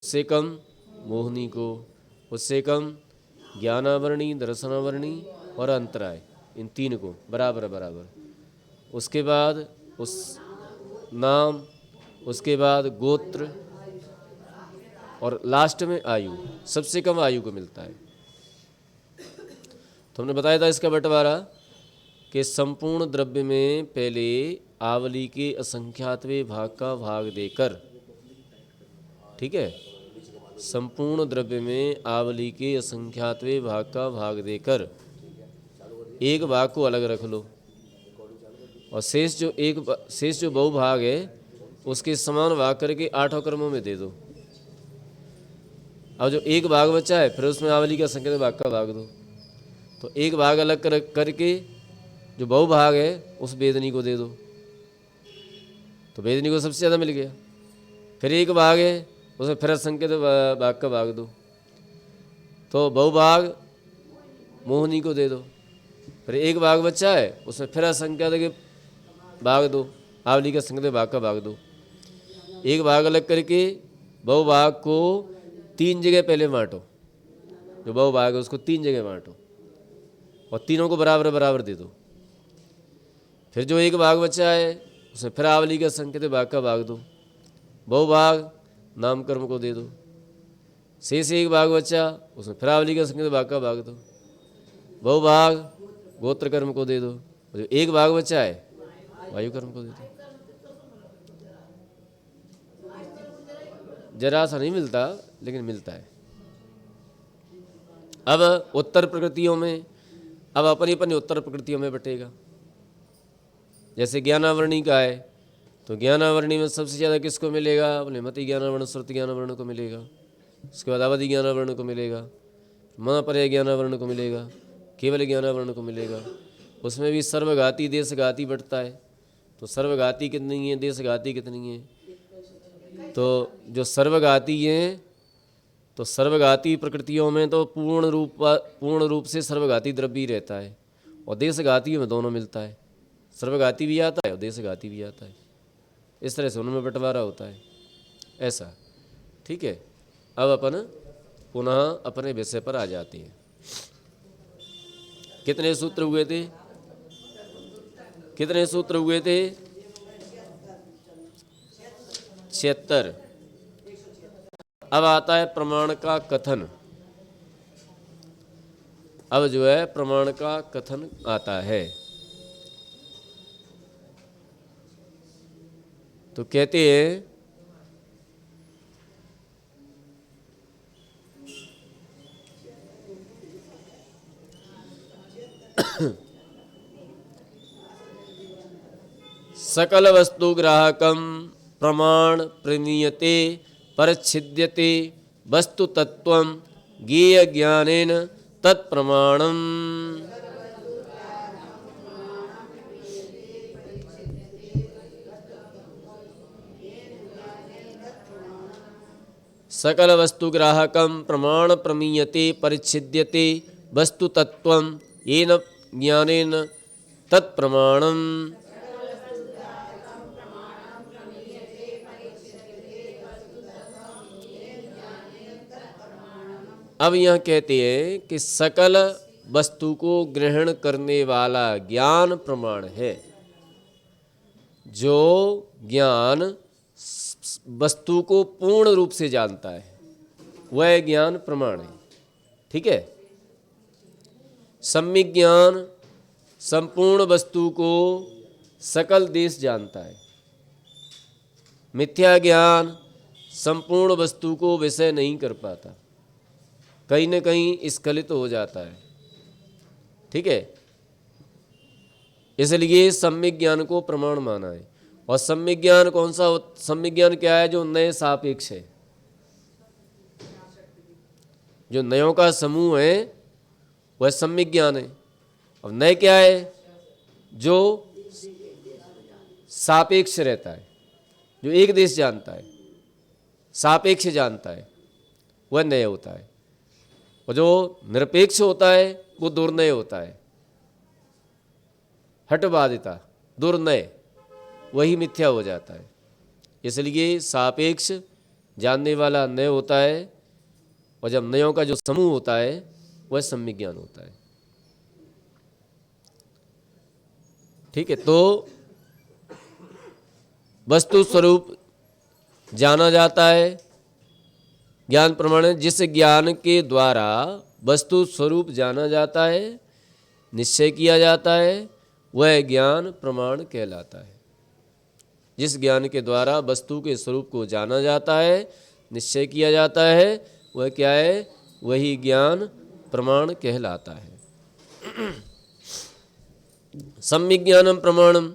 उससे कम मोहिनी को, उससे कम ज्ञानावरणी, दर्शनावरणी और अंतराय, इन तीन को बराबर बराबर। उसके बाद उस नाम, उसके बाद गोत्र और लास्ट में आयु। सबसे कम आयु को मिलता है। तो हमने बताया था इसका बंटवारा कि संपूर्ण द्रव्य में पहले आवली के असंख्यातवें भाग का भाग देकर, ठीक है, संपूर्ण द्रव्य में आवली के असंख्यातवें भाग का भाग देकर एक भाग को अलग रख लो और शेष जो बहुभाग है उसके समान भाग करके 8 क्रमों में दे दो। अब जो एक भाग बचा है फिर उसमें आवली के असंख्यात भाग का भाग दो। तो एक भाग अलग करके जो बहुभाग है उस वेदनी को दे दो, तो वेदनी को सबसे ज़्यादा मिल गया। फिर एक भाग है उसमें फिर असंख्यात भाग का भाग दो, तो बहुभाग मोहिनी को दे दो। फिर एक भाग बचा है उसमें फिर असंख्यात के भाग दो, आवली के असंख्यात भाग का भाग दो। एक भाग अलग करके बहुभाग को 3 जगह पहले बांटो, जो बहुभाग है उसको 3 जगह बांटो और तीनों को बराबर बराबर दे दो। फिर जो एक भाग बचा है उसमें फिर आवली के असंख्यात भाग का भाग दो, बहुभाग नामकर्म को दे दो। शेष एक भाग बचा उसमें फिर आवली के असंख्यात भाग का भाग दो, बहुभाग गोत्र कर्म को दे दो। जो एक भाग बचा है वायु कर्म को दे दो। जरा सा नहीं मिलता लेकिन मिलता है। अब उत्तर प्रकृतियों में, अब अपनी अपनी उत्तर प्रकृतियों में बटेगा। जैसे ज्ञानावरणी का है तो ज्ञानावरणी में सबसे ज़्यादा किसको मिलेगा? अपने मति ज्ञानावरण, श्रुति ज्ञानावरण को मिलेगा। उसके बाद अवधि ज्ञानावरण को मिलेगा, महापर्याय ज्ञानावरण को मिलेगा, केवल ज्ञानावरण को मिलेगा। उसमें भी सर्वघाती देशघाती बटता है। तो सर्वघाती कितनी है, देशघाती कितनी है? तो जो सर्वघाती हैं तो सर्वघाती प्रकृतियों में तो पूर्ण रूप से सर्वघाती द्रव्य ही रहता है और देशघाती में दोनों मिलता है। सर्वघाती भी आता है और देशघाती भी आता है। इस तरह से उनमें बंटवारा होता है ऐसा। ठीक है, अब अपन पुनः अपने विषय पर आ जाते हैं। कितने सूत्र हुए थे? कितने सूत्र हुए थे? 76। अब आता है प्रमाण का कथन। अब जो है प्रमाण का कथन आता है। तो कहते हैं सकल वस्तु ग्राहकम प्रमाण प्रणीयते परच्छिद्यते वस्तु तत्वं ज्ञेय ज्ञानेन तत्प्रमाणम। सकल वस्तु ग्राहकम प्रमाण प्रमीयते परिच्छिद्यते वस्तु तत्वं येन ज्ञानेन तत्प्रमाणम। अब यह कहते हैं कि सकल वस्तु को ग्रहण करने वाला ज्ञान प्रमाण है। जो ज्ञान वस्तु को पूर्ण रूप से जानता है वह ज्ञान प्रमाण है। ठीक है, सम्यक ज्ञान संपूर्ण वस्तु को सकल देश जानता है। मिथ्या ज्ञान संपूर्ण वस्तु को विषय नहीं कर पाता, कहीं न कहीं स्खलित हो जाता है। ठीक है, इसलिए सम्यक ज्ञान को प्रमाण माना है। और सम्यक ज्ञान कौन सा? सम्यक ज्ञान क्या है? जो नए सापेक्ष है, जो नयों का समूह है वह सम्यक ज्ञान है। अब नए क्या है? जो सापेक्ष रहता है, जो एक देश जानता है, सापेक्ष जानता है, वह नए होता है। और जो निरपेक्ष होता है वो दुर्नय होता है। हटवादिता, दुर्नय, वही मिथ्या हो जाता है। इसलिए सापेक्ष जानने वाला नय होता है, और जब नयों का जो समूह होता है वह सम्यक ज्ञान होता है। ठीक है, तो वस्तु स्वरूप जाना जाता है ज्ञान प्रमाण है। जिस ज्ञान के द्वारा वस्तु स्वरूप जाना जाता है, निश्चय किया जाता है, वह ज्ञान प्रमाण कहलाता है। जिस ज्ञान के द्वारा वस्तु के स्वरूप को जाना जाता है, निश्चय किया जाता है, वह क्या है? वही ज्ञान प्रमाण कहलाता है। सम्यक ज्ञानम प्रमाणम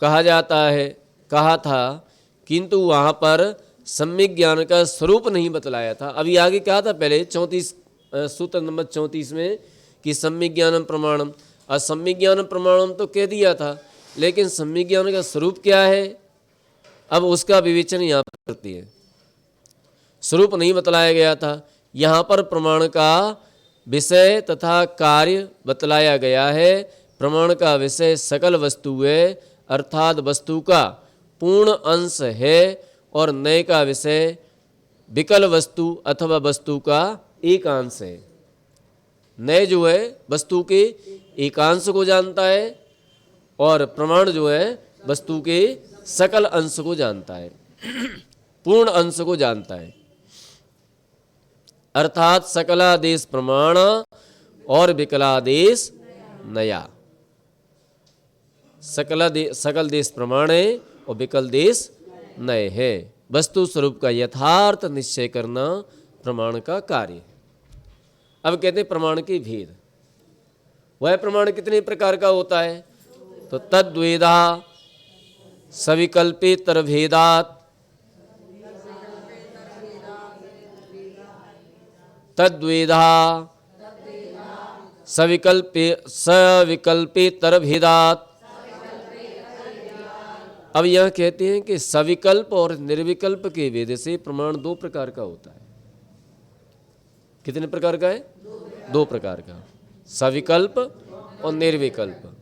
कहा जाता है, कहा था, किंतु वहाँ पर सम्यक ज्ञान का स्वरूप नहीं बतलाया था। अभी आगे क्या था? पहले 34 सूत्र नंबर 34 में कि सम्यक ज्ञानम प्रमाणम, और सम्यक ज्ञानम प्रमाणम तो कह दिया था, लेकिन सम्यक ज्ञान का स्वरूप क्या है, अब उसका विवेचन यहाँ पर करती है। स्वरूप नहीं बतलाया गया था, यहाँ पर प्रमाण का विषय तथा कार्य बतलाया गया है। प्रमाण का विषय सकल वस्तु है, अर्थात वस्तु का पूर्ण अंश है, और नय का विषय विकल वस्तु अथवा वस्तु का एकांश है। नय जो है वस्तु के एकांश को जानता है, और प्रमाण जो है वस्तु के सकल अंश को जानता है, पूर्ण अंश को जानता है। अर्थात सकलादेश प्रमाण और विकलादेश नया। सकल देश प्रमाण है और विकल देश नय है। वस्तु स्वरूप का यथार्थ निश्चय करना प्रमाण का कार्य है। अब कहते हैं प्रमाण के भेद। वह प्रमाण कितने प्रकार का होता है? तो तद्वेदा सविकल्पितर भेदात, तद्वेदा सविकल्पितर भेदात। अब यह कहते हैं कि सविकल्प और निर्विकल्प के भेद से प्रमाण दो प्रकार का होता है। कितने प्रकार का है? दो प्रकार का, सविकल्प और निर्विकल्प।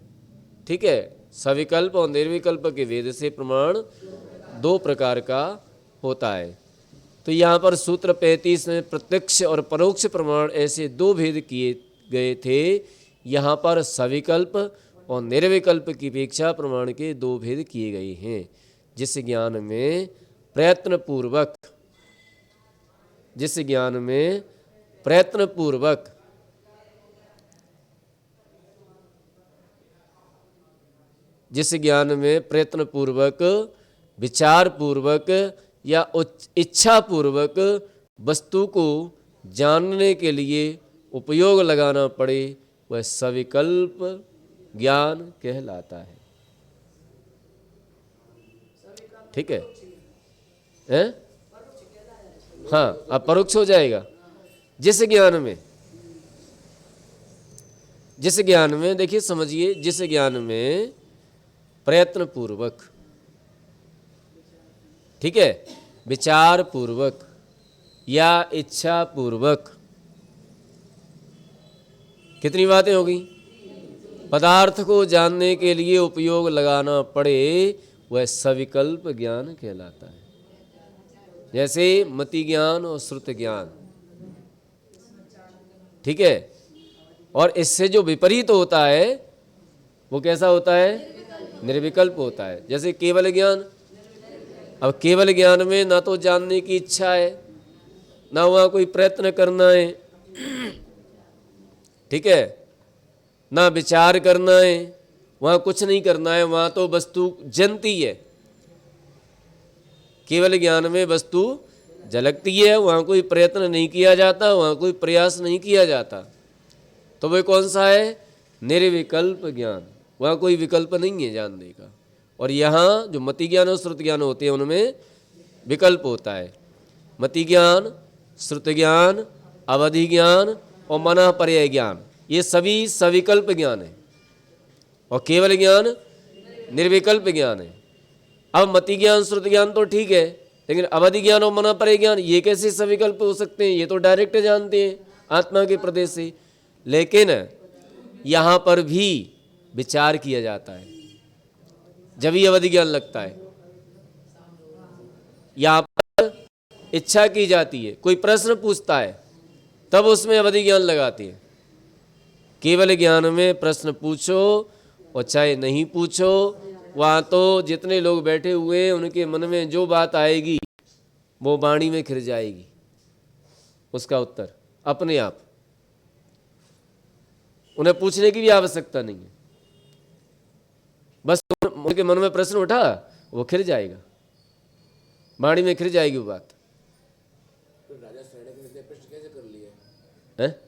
ठीक है, सविकल्प और निर्विकल्प के भेद से प्रमाण दो प्रकार का होता है। तो यहाँ पर सूत्र 35 में प्रत्यक्ष और परोक्ष प्रमाण ऐसे दो भेद किए गए थे। यहाँ पर सविकल्प और निर्विकल्प की अपेक्षा प्रमाण के दो भेद किए गए हैं। जिस ज्ञान में प्रयत्नपूर्वक विचार पूर्वक या इच्छा पूर्वक वस्तु को जानने के लिए उपयोग लगाना पड़े, वह सविकल्प ज्ञान कहलाता है। ठीक है, हैं? हाँ, अब परोक्ष हो जाएगा। जिस ज्ञान में देखिए, समझिए, जिस ज्ञान में प्रयत्न पूर्वक, ठीक है, विचार पूर्वक या इच्छा पूर्वक, कितनी बातें होगी? पदार्थ को जानने के लिए उपयोग लगाना पड़े, वह सविकल्प ज्ञान कहलाता है। जैसे मति ज्ञान और श्रुति ज्ञान। ठीक है, और इससे जो विपरीत होता है वो कैसा होता है? निर्विकल्प होता है। जैसे केवल ज्ञान। अब केवल ज्ञान में ना तो जानने की इच्छा है, ना वहाँ कोई प्रयत्न करना है, ठीक है, ना विचार करना है, वहाँ कुछ नहीं करना है, वहाँ तो वस्तु जनती है। केवल ज्ञान में वस्तु झलकती है, वहाँ कोई प्रयत्न नहीं किया जाता, वहाँ कोई प्रयास नहीं किया जाता। तो वह कौन सा है? निर्विकल्प ज्ञान। वहाँ कोई विकल्प नहीं है जानने का। और यहाँ जो मति ज्ञान और श्रुति ज्ञान होते हैं उनमें विकल्प होता है। मति ज्ञान, श्रुति ज्ञान, अवधि ज्ञान और मनः पर्याय ज्ञान, ये सभी सविकल्प ज्ञान है, और केवल ज्ञान निर्विकल्प ज्ञान है। अब मति ज्ञान श्रुति ज्ञान तो ठीक है, लेकिन अवधि ज्ञान और मनः पर्याय ज्ञान ये कैसे सविकल्प हो सकते हैं? ये तो डायरेक्ट जानते हैं आत्मा के प्रदेश से। लेकिन यहाँ पर भी विचार किया जाता है, जब ही अवधि ज्ञान लगता है। यहाँ पर इच्छा की जाती है, कोई प्रश्न पूछता है तब उसमें अवधि ज्ञान लगाती है। केवल ज्ञान में प्रश्न पूछो और चाहे नहीं पूछो, वहाँ तो जितने लोग बैठे हुए हैं उनके मन में जो बात आएगी वो वाणी में खिर जाएगी, उसका उत्तर अपने आप, उन्हें पूछने की भी आवश्यकता नहीं है। बस उनके मन में प्रश्न उठा वो खिर जाएगा, वाणी में खिर जाएगी वो बात। राजा सैनिक ने इतने प्रश्न कैसे कर लिए? हैं?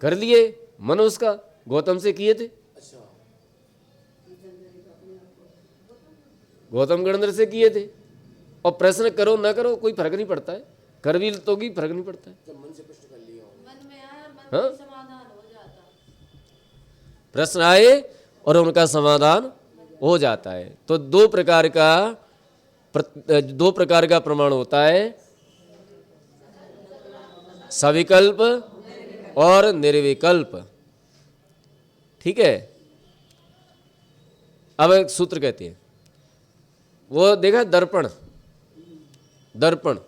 कर लिए, मन उसका गौतम से किए थे, अच्छा, गौतम गणेंद्र से किए थे। और प्रश्न करो ना करो कोई फर्क नहीं पड़ता है, कर भी तो भी फर्क नहीं पड़ता है। जब मन से प्रश्न कर लिया हो, मन में आया, मन हाँ? में समाधान हो जाता। प्रश्न आए और उनका समाधान हो जाता है। तो दो प्रकार का प्रमाण होता है, सविकल्प और निर्विकल्प। ठीक है। अब एक सूत्र कहते हैं, वो देखा दर्पण, दर्पण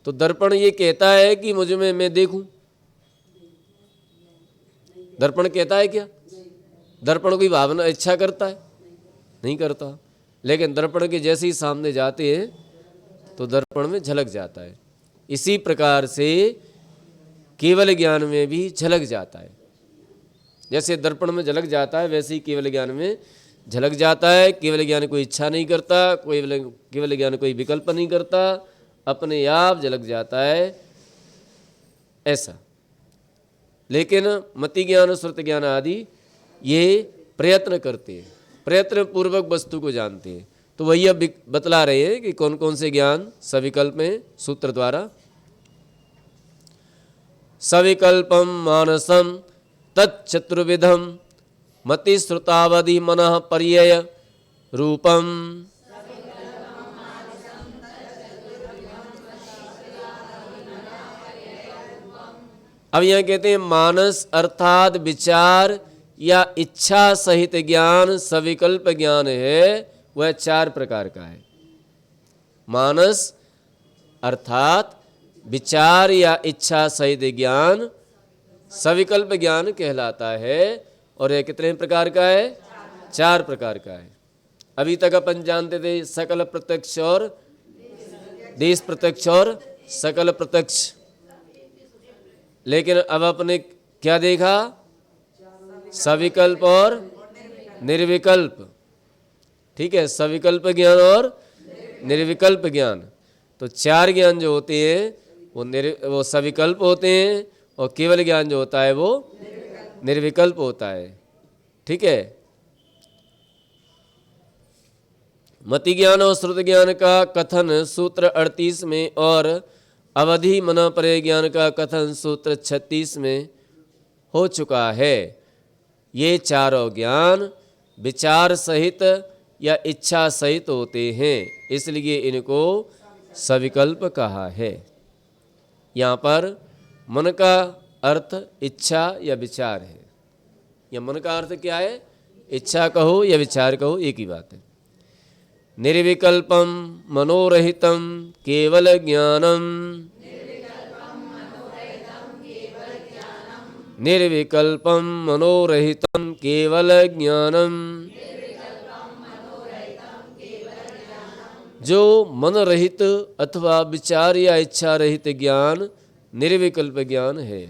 तो दर्पण ये कहता है कि मुझ में मैं देखूं, दर्पण कहता है क्या? दर्पण कोई भावना इच्छा करता है? नहीं करता। लेकिन दर्पण के जैसे ही सामने जाते हैं तो दर्पण में झलक जाता है। इसी प्रकार से केवल ज्ञान में भी झलक जाता है। जैसे दर्पण में झलक जाता है वैसे ही केवल ज्ञान में झलक जाता है। केवल ज्ञान कोई इच्छा नहीं करता, केवल ज्ञान कोई विकल्प नहीं करता, अपने आप झलक जाता है ऐसा। लेकिन मति ज्ञान, श्रुति ज्ञान आदि ये प्रयत्न करते हैं, प्रयत्न पूर्वक वस्तु को जानते हैं। तो वही अब बतला रहे हैं कि कौन कौन से ज्ञान सविकल्प में सूत्र द्वारा। सविकल्पम मानसम तच्चतुर्विधम मति श्रुतावधि मनः पर्यय रूपम। अब यहाँ कहते हैं मानस अर्थात विचार या इच्छा सहित ज्ञान सविकल्प ज्ञान है, वह 4 प्रकार का है। मानस अर्थात विचार या इच्छा सहित ज्ञान सविकल्प ज्ञान कहलाता है। और यह कितने प्रकार का है? 4 प्रकार का है। अभी तक अपन जानते थे सकल प्रत्यक्ष और देश प्रत्यक्ष और सकल प्रत्यक्ष, लेकिन अब आपने क्या देखा? सविकल्प और निर्विकल्प। ठीक है, सविकल्प ज्ञान और निर्विकल्प ज्ञान। तो 4 ज्ञान जो होते हैं वो सविकल्प होते हैं, और केवल ज्ञान जो होता है वो निर्विकल्प होता है। ठीक है। मति ज्ञान और श्रुति ज्ञान का कथन सूत्र 38 में और अवधि मन परे ज्ञान का कथन सूत्र 36 में हो चुका है। ये चारों ज्ञान विचार सहित या इच्छा सहित होते हैं, इसलिए इनको सविकल्प कहा है। यहाँ पर मन का अर्थ इच्छा या विचार है। या मन का अर्थ क्या है? इच्छा कहो या विचार कहो, एक ही बात है। निर्विकल्पम मनोरहितम केवल ज्ञानम, निर्विकल्पम मनोरहितम केवल ज्ञानम। जो मन रहित अथवा विचार या इच्छा रहित ज्ञान निर्विकल्प ज्ञान है।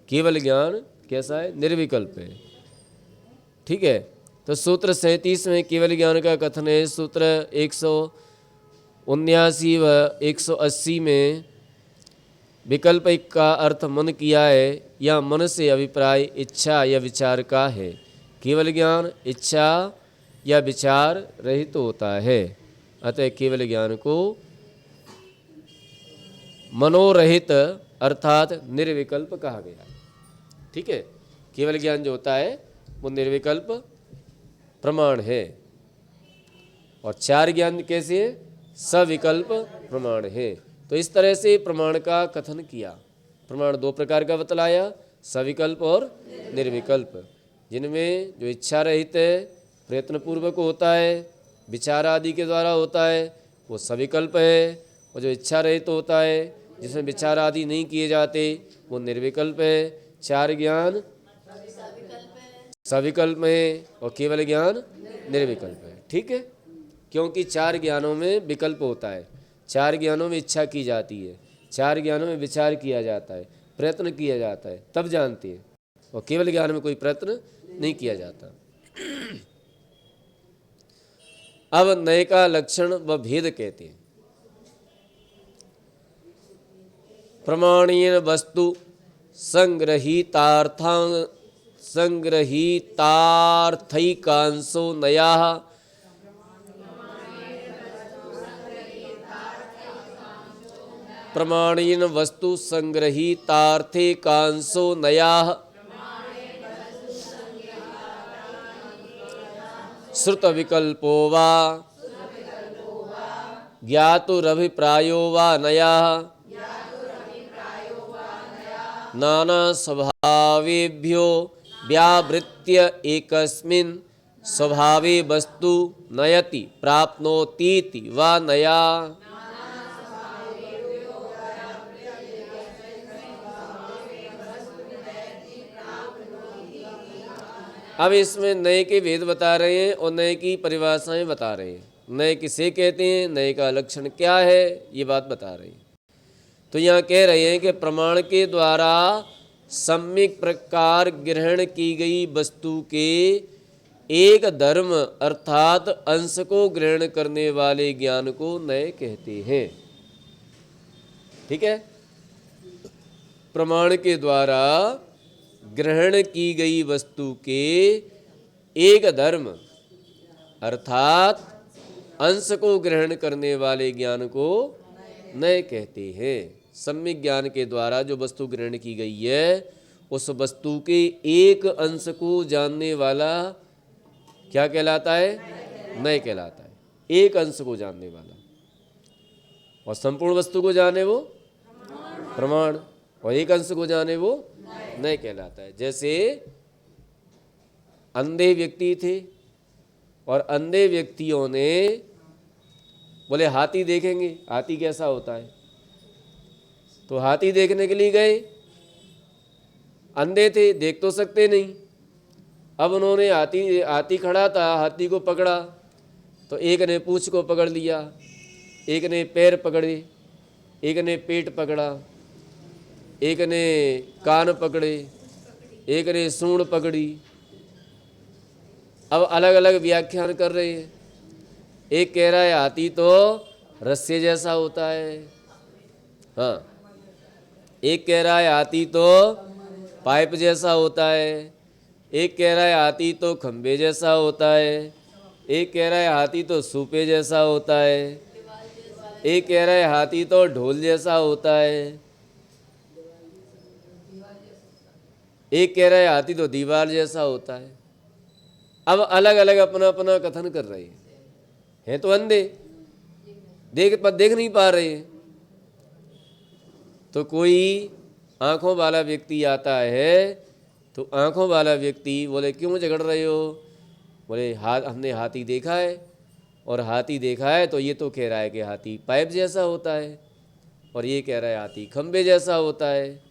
केवल ज्ञान कैसा है? निर्विकल्प है। ठीक है। तो सूत्र 37 में केवल ज्ञान का कथन है। सूत्र 179 व 180 में विकल्प का अर्थ मन किया है, या मन से अभिप्राय इच्छा या विचार का है। केवल ज्ञान इच्छा या विचार रहित होता है, अतः केवल ज्ञान को मनोरहित अर्थात निर्विकल्प कहा गया। ठीक है। केवल ज्ञान जो होता है वो निर्विकल्प प्रमाण है, और 4 ज्ञान कैसे है? सविकल्प प्रमाण है। तो इस तरह से प्रमाण का कथन किया। प्रमाण 2 प्रकार का बतलाया, सविकल्प और निर्विकल्प, जिनमें जो इच्छा रहित है, प्रयत्न पूर्वक होता है, विचार आदि के द्वारा होता है, वो सविकल्प है। और जो इच्छा रहित होता है, जिसमें विचार आदि नहीं किए जाते, वो निर्विकल्प है। चार ज्ञान सविकल्प है और केवल ज्ञान निर्विकल्प है। ठीक है, क्योंकि चार ज्ञानों में विकल्प होता है, चार ज्ञानों में इच्छा की जाती है, चार ज्ञानों में विचार किया जाता है, प्रयत्न किया जाता है, तब जानते हैं। और केवल ज्ञान में कोई प्रयत्न नहीं किया जाता। अब नए का लक्षण व भेद कहते हैं। प्रमाणीय वस्तु संग्रहीतार्थैकांशो नयाः प्रमाणीन वस्तु संग्रहीतार्थैकांशो नयाः श्रुत विकल्पो वा ज्ञातुरभिप्रायो वा नयाः नाना स्वभावेभ्यो व्यावृत्य एकस्मिन् स्वभावे वस्तु नयति प्राप्नोतीति वा नया। अब इसमें नए के भेद बता रहे हैं और नए की परिभाषाएं बता रहे हैं। नए किसे कहते हैं, नए का लक्षण क्या है, ये बात बता रहे हैं। तो यहाँ कह रहे हैं कि प्रमाण के द्वारा सम्यक प्रकार ग्रहण की गई वस्तु के एक धर्म अर्थात अंश को ग्रहण करने वाले ज्ञान को नए कहते हैं। ठीक है, प्रमाण के द्वारा ग्रहण की गई वस्तु के एक धर्म अर्थात अंश को ग्रहण करने वाले ज्ञान को नए कहते हैं। सम्यक ज्ञान के द्वारा जो वस्तु ग्रहण की गई है, उस वस्तु के एक अंश को जानने वाला क्या कहलाता है, नए कहलाता है। एक अंश को जानने वाला, और संपूर्ण वस्तु को जाने वो प्रमाण, और एक अंश को जाने वो नए कहलाता है। जैसे अंधे व्यक्ति थे और अंधे व्यक्तियों ने बोले हाथी देखेंगे, हाथी कैसा होता है, तो हाथी देखने के लिए गए। अंधे थे, देख तो सकते नहीं। अब उन्होंने हाथी खड़ा था, हाथी को पकड़ा, तो एक ने पूंछ को पकड़ लिया, एक ने पैर पकड़े, एक ने पेट पकड़ा, एक ने कान पकड़े, एक ने सूंड पकड़ी। अब अलग अलग व्याख्यान कर रहे हैं। एक कह रहा है हाथी तो रस्से जैसा होता है, हाँ। एक कह रहा है हाथी तो पाइप जैसा होता है, एक कह रहा है हाथी तो खंबे जैसा होता है, एक कह रहा है हाथी तो सूपे जैसा होता है, एक कह रहा है हाथी तो ढोल जैसा होता है, एक कह रहा है हाथी तो दीवार जैसा होता है। अब अलग अलग अपना अपना कथन कर रहे हैं तो अंधे, देख नहीं पा रहे हैं। तो कोई आंखों वाला व्यक्ति आता है, तो आंखों वाला व्यक्ति बोले क्यों झगड़ रहे हो, बोले हमने हाथी देखा है, और हाथी देखा है तो ये तो कह रहा है कि हाथी पाइप जैसा होता है, और ये कह रहा है हाथी खंबे जैसा होता है,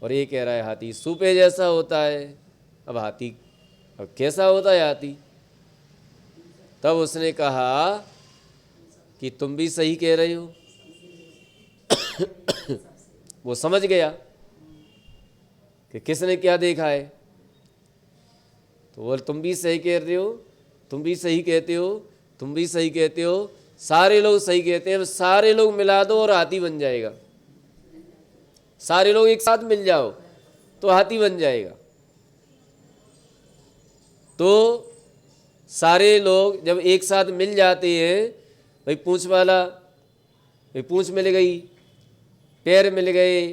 और ये कह रहा है हाथी सूपे जैसा होता है। अब हाथी अब कैसा होता है हाथी? तब उसने कहा कि तुम भी सही कह रहे हो। वो समझ गया कि किसने क्या देखा है, तो बोल तुम भी सही कह रहे हो, तुम भी सही कहते हो, तुम भी सही कहते हो, सारे लोग सही कहते हैं। सारे लोग मिला दो और हाथी बन जाएगा। सारे लोग एक साथ मिल जाओ तो हाथी बन जाएगा। तो सारे लोग जब एक साथ मिल जाते हैं, भाई पूंछ वाला, भाई पूंछ मिल गई, पैर मिल गए,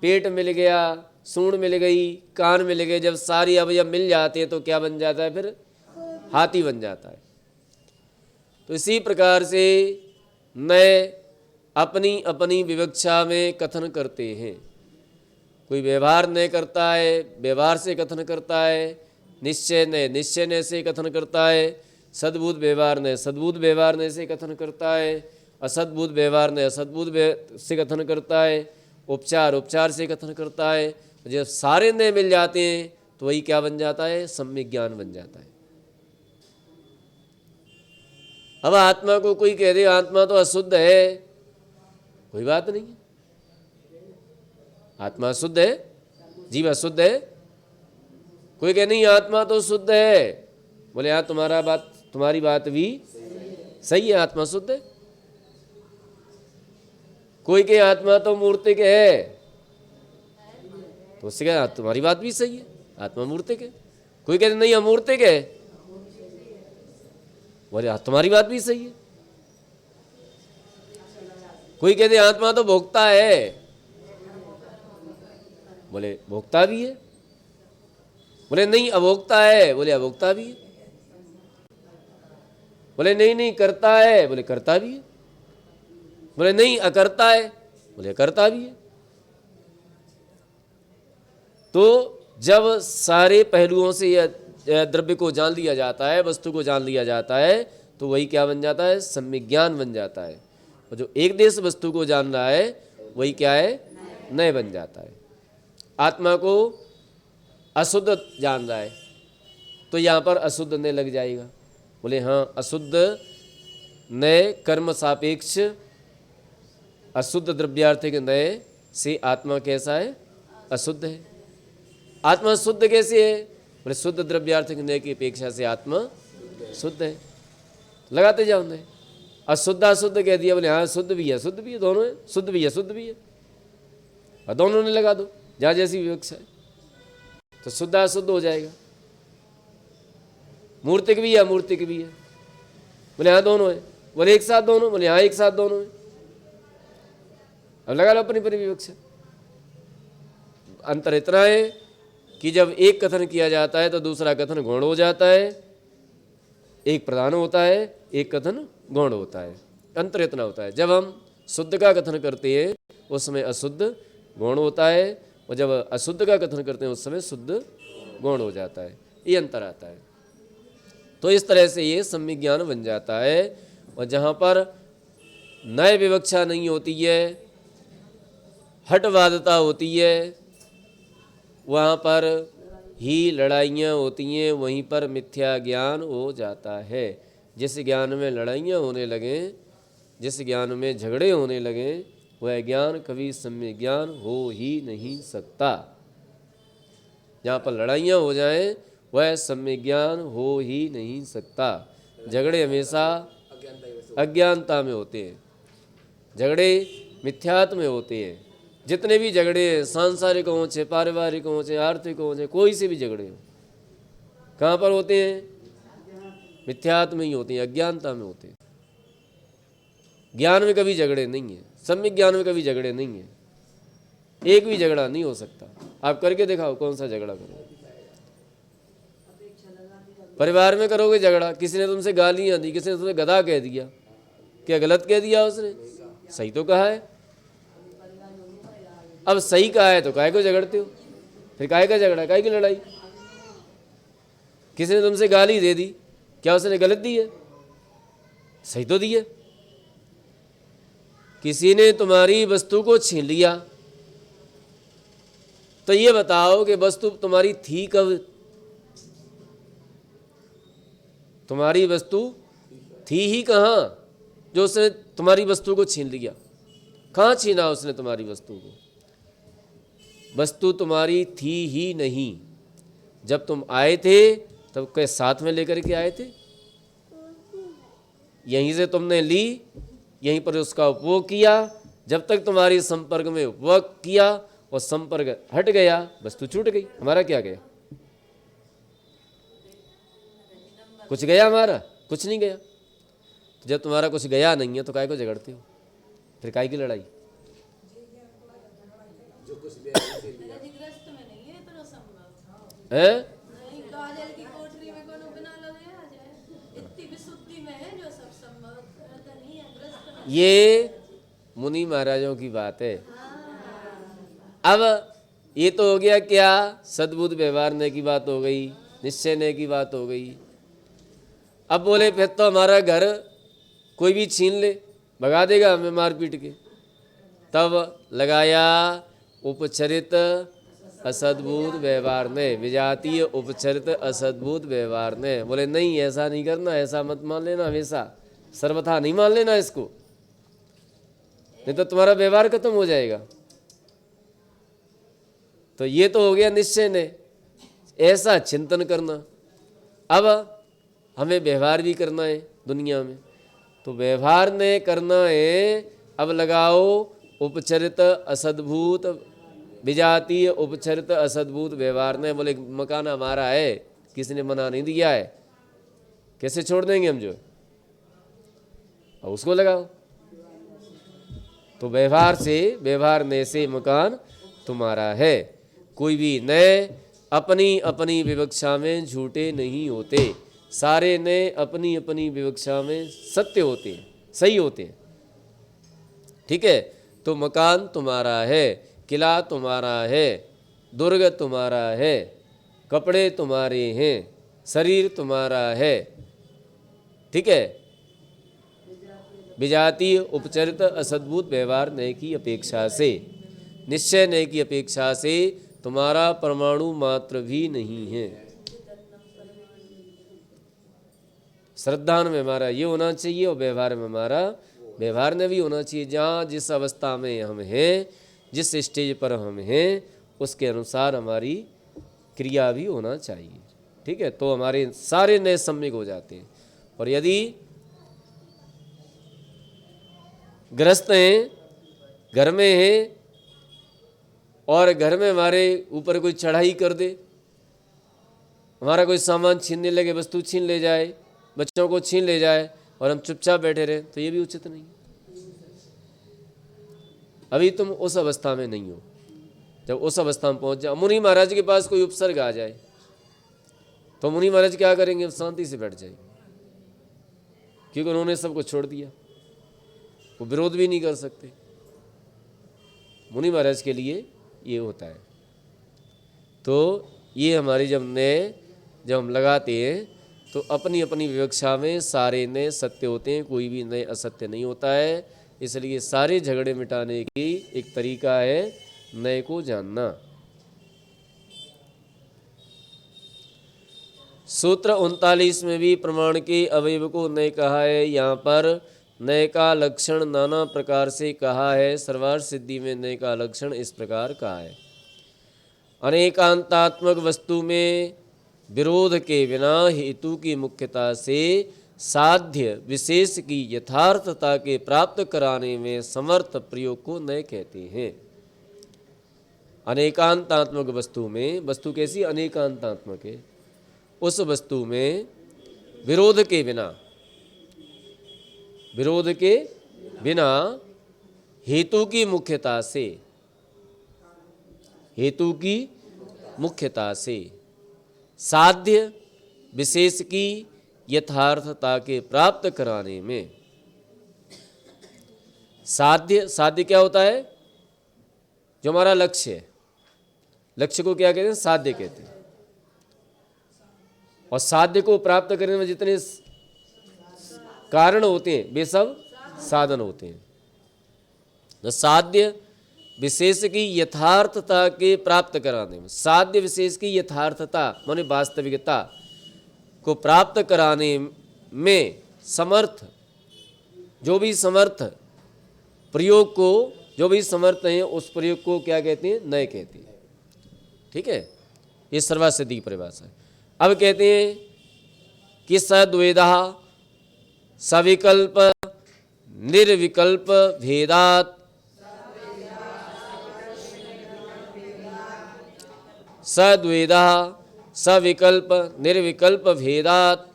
पेट मिल गया, सूंड मिल गई, कान मिल गए, जब सारी अवयव मिल जाते हैं तो क्या बन जाता है, फिर हाथी बन जाता है। तो इसी प्रकार से नए अपनी अपनी विवक्षा में कथन करते हैं। कोई व्यवहार नए करता है, व्यवहार से कथन करता है, निश्चय नए से कथन करता है, सद्बुद्ध व्यवहार नए सद्बुद्ध व्यवहार नए से कथन करता है, असद्भुत व्यवहार ने असद्भुत से कथन करता है, उपचार उपचार से कथन करता है। जब सारे नए मिल जाते हैं तो वही क्या बन जाता है? सम्यक ज्ञान बन जाता है। अब आत्मा को कोई कह दे आत्मा तो अशुद्ध है, कोई बात नहीं है, आत्मा शुद्ध है, जीव अशुद्ध है। कोई कहे नहीं आत्मा तो शुद्ध है, बोले यार तुम्हारी बात भी सही है, आत्मा शुद्ध है। कोई कहे आत्मा तो मूर्तिक है, तो उससे कहे तुम्हारी बात भी सही है, आत्मा मूर्तिक है। कोई कहते नहीं अमूर्तिक है, बोले तुम्हारी बात भी सही है। कोई कहते आत्मा तो भोक्ता है, बोले भोक्ता भी है। बोले नहीं अभोक्ता है, बोले अभोक्ता भी है। बोले नहीं करता है, बोले करता भी है। बोले नहीं अकर्ता है, बोले अकर्ता भी है। तो जब सारे पहलुओं से यह द्रव्य को जान लिया जाता है, वस्तु को जान लिया जाता है, तो वही क्या बन जाता है? सम्यक ज्ञान बन जाता है। और जो एक देश वस्तु को जान रहा है वही क्या है? नय बन जाता है। आत्मा को अशुद्ध जान रहा है तो यहाँ पर अशुद्ध नय लग जाएगा। बोले हाँ, अशुद्ध नय कर्म सापेक्ष अशुद्ध द्रव्यार्थिक नय से आत्मा कैसा है? अशुद्ध है। आत्मा शुद्ध कैसे है? बोले शुद्ध द्रव्यार्थिक नय की अपेक्षा से आत्मा शुद्ध है। लगाते जाओ नय। अशुद्ध अशुद्ध कह दिया, बोले हाँ शुद्ध भी है शुद्ध भी है, दोनों है, शुद्ध भी है शुद्ध भी है, और दोनों ने लगा दो जहाँ जैसी विवक्षा है, तो शुद्ध अशुद्ध हो जाएगा। मूर्तिक भी है अमूर्तिक भी है, बोले हाँ दोनों है, बोले एक साथ दोनों, बोले हाँ एक साथ दोनों है। अब लगा लो अपनी अपनी विवक्षा। अंतर इतना है कि जब एक कथन किया जाता है तो दूसरा कथन गौण हो जाता है, एक प्रधान होता है, एक कथन गौण होता है। अंतर इतना होता है। जब हम शुद्ध का कथन करते हैं उस समय अशुद्ध गौण होता है, और जब अशुद्ध का कथन करते हैं उस समय शुद्ध गौण हो जाता है। ये अंतर आता है। तो इस तरह से ये सम्यक ज्ञान बन जाता है। और जहाँ पर नय विवक्षा नहीं होती है, हटवादता होती है, वहाँ पर ही लड़ाइयाँ होती हैं, वहीं पर मिथ्या ज्ञान हो जाता है। जिस ज्ञान में लड़ाइयाँ होने लगें, जिस ज्ञान में झगड़े होने लगें, वह ज्ञान कभी सम्यक ज्ञान हो ही नहीं सकता। जहाँ पर लड़ाइयाँ हो जाएं वह सम्यक ज्ञान हो ही नहीं सकता। झगड़े हमेशा अज्ञानता में होते हैं, झगड़े मिथ्यात्व में होते हैं। जितने भी झगड़े हैं, सांसारिक हों चाहे पारिवारिक हों चाहे आर्थिक हों चाहे कोई से भी झगड़े हों, कहाँ पर होते हैं? मिथ्यात्व में ही होते हैं, अज्ञानता में होते हैं। ज्ञान में कभी झगड़े नहीं है, सम्यक ज्ञान में कभी झगड़े नहीं है। एक भी झगड़ा नहीं हो सकता। आप करके दिखाओ कौन सा झगड़ा करोगे। परिवार में करोगे झगड़ा, किसी ने तुमसे गालियाँ दी, किसी ने तुम्हें गधा कह दिया, क्या गलत कह दिया उसने? सही तो कहा है। अब सही कहा है तो काहे को झगड़ते हो? फिर काहे का झगड़ा, काहे की लड़ाई? किसी ने तुमसे गाली दे दी, क्या उसने गलत दी है? सही तो दी है। किसी ने तुम्हारी वस्तु को छीन लिया, तो ये बताओ कि वस्तु तुम्हारी थी कब? तुम्हारी वस्तु थी ही कहाँ जो उसने तुम्हारी वस्तु को छीन लिया? कहाँ छीना उसने तुम्हारी वस्तु को? वस्तु तुम्हारी थी ही नहीं। जब तुम आए थे तब के साथ में लेकर के आए थे, यहीं से तुमने ली, यहीं पर उसका उपभोग किया। जब तक तुम्हारी संपर्क में उपभोग किया और संपर्क हट गया, वस्तु छूट गई। हमारा क्या गया? कुछ गया हमारा? कुछ नहीं गया। तो जब तुम्हारा कुछ गया नहीं है तो काहे को झगड़ते हो? फिर काहे की लड़ाई? है काजल की कोठरी में कोनो बिना लगे आ जाए, इतनी विशुद्धि में है जो सब संभव नहीं है, ग्रस्त में। ये मुनि महाराजों की बात है। अब ये तो हो गया क्या? सद्बुद्ध व्यवहारने की बात हो गई, निश्चयने की बात हो गई। अब बोले फिर तो हमारा घर कोई भी छीन ले भगा देगा हमें मार पीट के। तब लगाया उपचरित असद्भुत व्यवहार ने, विजातीय उपचरित असद्भुत व्यवहार ने। बोले नहीं, ऐसा नहीं करना, ऐसा मत मान लेना, हमेशा सर्वथा नहीं मान लेना इसको, नहीं तो तुम्हारा व्यवहार खत्म हो जाएगा। तो ये तो हो गया निश्चय ने, ऐसा चिंतन करना। अब हमें व्यवहार भी करना है दुनिया में, तो व्यवहार ने करना है। अब लगाओ उपचरित असद्भुत, विजातीय उपचरित असद्भुत व्यवहार ने। बोले मकान हमारा है, किसी ने मना नहीं दिया है, कैसे छोड़ देंगे हम जो, और उसको लगाओ। तो व्यवहार से, व्यवहार ने से मकान तुम्हारा है। कोई भी नए अपनी अपनी विवक्षा में झूठे नहीं होते, सारे नए अपनी अपनी विवक्षा में सत्य होते हैं, सही होते हैं। ठीक है, तो मकान तुम्हारा है, किला तुम्हारा है, दुर्ग तुम्हारा है, कपड़े तुम्हारे हैं, शरीर तुम्हारा है। ठीक है, विजातीय उपचरित असद्भुत व्यवहार नए की अपेक्षा से, निश्चय नए की अपेक्षा से तुम्हारा परमाणु मात्र भी नहीं है। श्रद्धा में हमारा ये होना चाहिए, और व्यवहार में हमारा व्यवहार में भी होना चाहिए। जहाँ जिस अवस्था में हम हैं, जिस स्टेज पर हम हैं, उसके अनुसार हमारी क्रिया भी होना चाहिए। ठीक है, तो हमारे सारे नए सम्यक हो जाते हैं। और यदि गृहस्थ हैं, घर में हैं, और घर में हमारे ऊपर कोई चढ़ाई कर दे, हमारा कोई सामान छीनने लगे, वस्तु छीन ले जाए, बच्चों को छीन ले जाए, और हम चुपचाप बैठे रहें, तो ये भी उचित नहीं। अभी तुम उस अवस्था में नहीं हो। जब उस अवस्था में पहुंच जाओ, मुनि महाराज के पास कोई उपसर्ग आ जाए, तो मुनि महाराज क्या करेंगे? शांति से बैठ जाएंगे, क्योंकि उन्होंने सबको छोड़ दिया, वो विरोध भी नहीं कर सकते। मुनि महाराज के लिए ये होता है। तो ये हमारी जब हम लगाते हैं, तो अपनी अपनी विवक्षा में सारे नए सत्य होते हैं, कोई भी नए असत्य नहीं होता है। इसलिए सारे झगड़े मिटाने की एक तरीका है नए को जानना। सूत्र 39 में भी प्रमाण के अवयव को नए कहा है। यहाँ पर नए का लक्षण नाना प्रकार से कहा है। सर्वार्थ सिद्धि में नए का लक्षण इस प्रकार कहा है। अनेकांतात्मक वस्तु में विरोध के बिना हेतु की मुख्यता से साध्य विशेष की यथार्थता के प्राप्त कराने में समर्थ प्रयोग को नए कहते हैं। अनेकांतात्मक वस्तु में, वस्तु कैसी? अनेकांतात्मक है, उस वस्तु में विरोध के बिना हेतु की मुख्यता से साध्य विशेष की यथार्थता के प्राप्त कराने में। साध्य क्या होता है? जो हमारा लक्ष्य है, लक्ष्य को क्या कहते हैं? साध्य कहते हैं। और साध्य को प्राप्त करने में जितने कारण होते हैं, वे सब साधन होते हैं। तो साध्य विशेष की यथार्थता के प्राप्त कराने में, साध्य विशेष की यथार्थता माने वास्तविकता को प्राप्त कराने में समर्थ, जो भी समर्थ प्रयोग को, जो भी समर्थ हैं, उस प्रयोग को क्या कहते हैं? नए कहते हैं। ठीक है, ये सर्वार्थ सिद्धि की परिभाषा है। अब कहते हैं कि सद्वेदा सविकल्प निर्विकल्प भेदात सद्वेदा सविकल्प निर्विकल्प भेदात।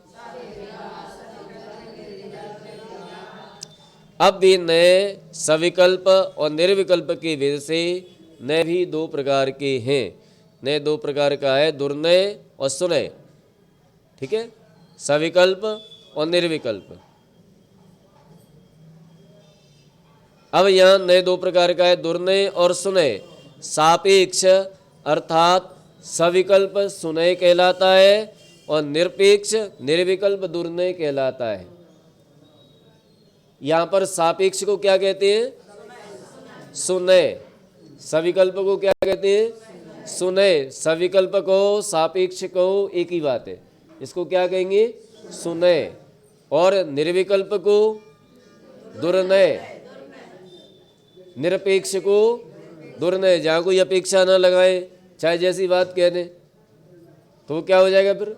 अब भी नए सविकल्प और निर्विकल्प के भेद से नए भी दो प्रकार के हैं। नए दो प्रकार का है, दुर्नय और सुनय। ठीक है, सविकल्प और निर्विकल्प। अब यहाँ नए दो प्रकार का है, दुर्नय और सुनय। सापेक्ष अर्थात सविकल्प सुनय कहलाता है, और निरपेक्ष निर्विकल्प दुर्नय कहलाता है। यहाँ पर सापेक्ष को क्या कहते हैं? सुनय। सविकल्प को क्या कहते हैं? सुनय। सविकल्प को सापेक्ष को एक ही बात है, इसको क्या कहेंगे? सुनय। और निर्विकल्प को दुर्नय, निरपेक्ष को दुर्नय। जहाँ कोई अपेक्षा ना लगाए, चाहे जैसी बात कह दें, तो वो क्या हो जाएगा? फिर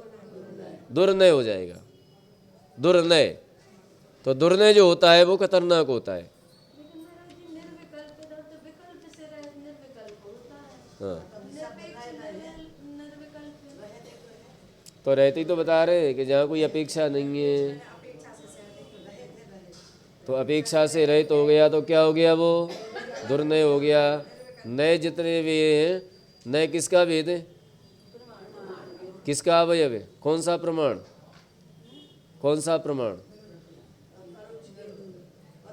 दुर्नय हो जाएगा। दुर्नय। तो दुर्नय जो होता है वो खतरनाक होता है। लेकिन महाराज जी निर्विकल्प इधर तो विकल्प से निर्विकल्प होता है। हाँ, निरपेक्ष निर्विकल्प। तो रहते ही तो बता रहे हैं कि जहाँ कोई अपेक्षा नहीं है, तो अपेक्षा से रहित हो गया तो क्या हो गया? वो दुर्नय हो गया। नए जितने भी हैं, नए किसका भेद है? किसका अवयव है? कौन सा प्रमाण? कौन सा प्रमाण?